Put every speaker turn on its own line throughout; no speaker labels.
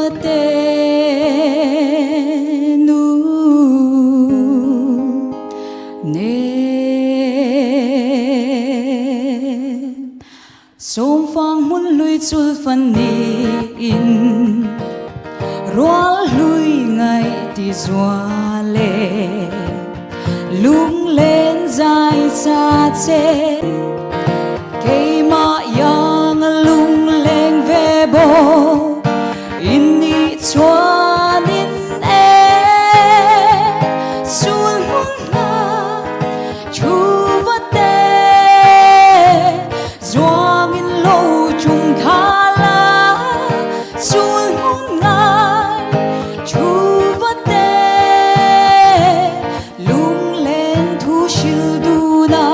Som phang muốn lui chul phần in roal lui ngày ti zoa le lung lên dài xa che cây ma yang lung lên về bo in đi choa in sul muốn na chu vật tê zoang in lâu chung kha la sul muốn na chu vật tê lung lên thu shil du na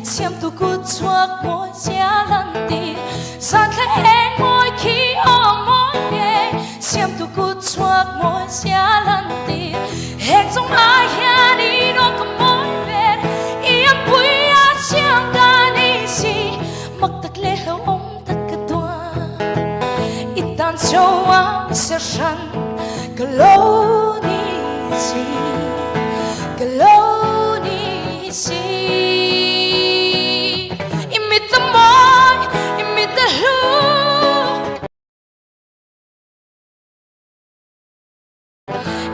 xem tu cút chuộc môi giá lần tì sang khai hẹn môi khi ôm môi nghe xem tu cút chuộc môi giá lần tì hẹn trong ai hẹn đi nó cầm môi về im bùi á chiang ta đi si mặc tắc lê lâu ôm tất cả toa ít tan châu á sẽ sẵn cả lâu đi si cả lâu đi si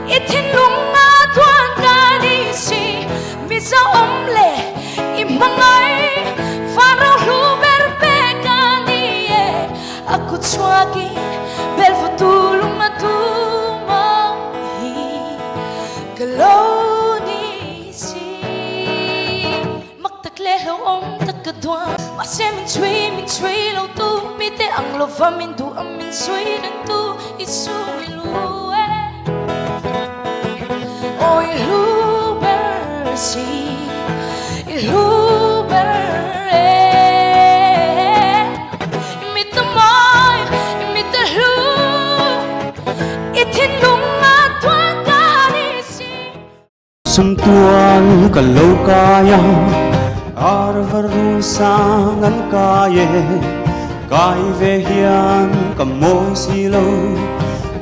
Ithin lung nga tuan ka ni si Mizo omle imangay Farao luber pe ka ni Ako tswagi belfo tulong na tumahi Kalaw ni si Magtakle lâu om takadwa Mase min chui lâu tu Mi te ang lova min du am min chui dan tu Isu ilu
Sum tuan ka lâu kaya arvaru sangan kaye kai ve hian ka moi si lo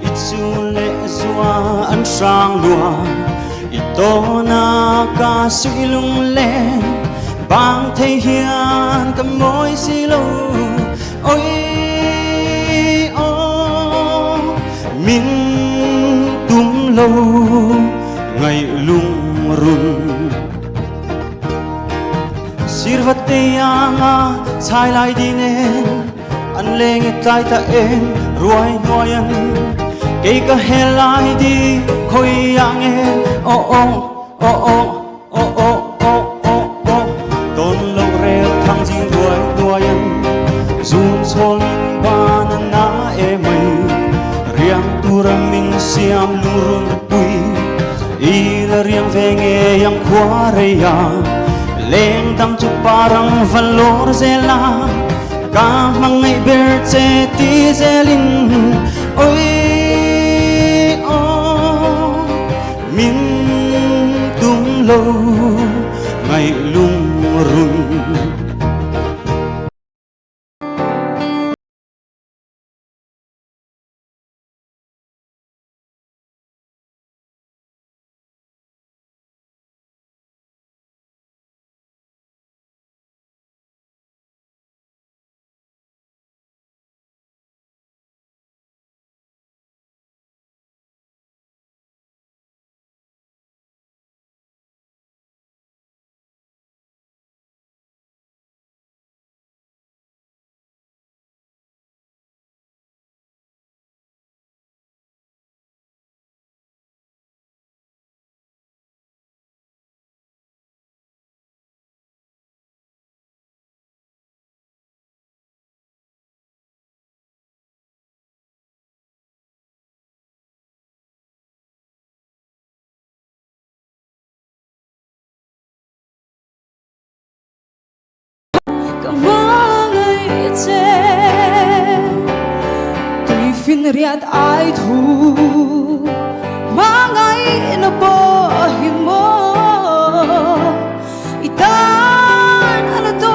itsu le zua an sang lua ito na ka suilung le bang thei hian ka moi si lo oi o min tum lo ngày lung run sirvate anga chai lai dinen an leng tlai ta en ruai noyan ke ka helai di khoi yang en o o o o o o o o o don lo re thang jing ruai noyan zum chol ban na e mai riang turam min siam lurun pui ila riang venge yang kuareya leng tam chu parang valor zela ka mangai berche ti zelin oi o min tum lo ngai lung run
riat ai thu mangai na bohin mo itan ala to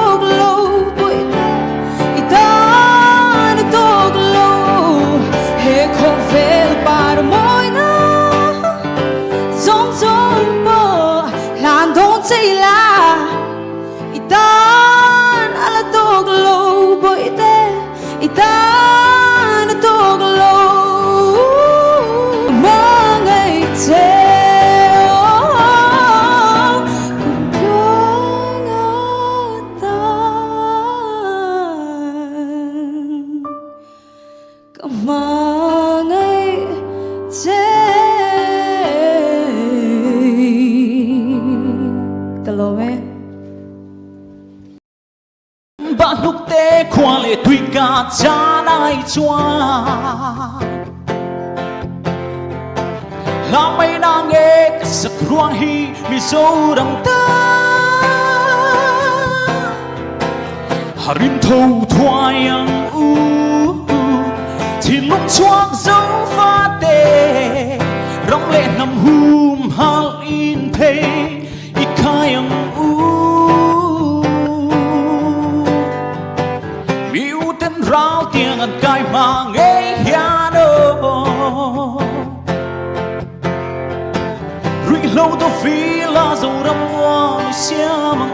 lúc tế qua lệ tùy cả cha đại choa làm mấy nàng nghe cái sắc ruang hi Mizo đằng ta harin thâu thoai ang thì lúc choang dấu pha tê rong lệ nằm hùm hal in pe i khai ang miu tên rao tiếng ăn cay mà nghe hiano rụi lâu tôi phi là dầu râm hoa xia mang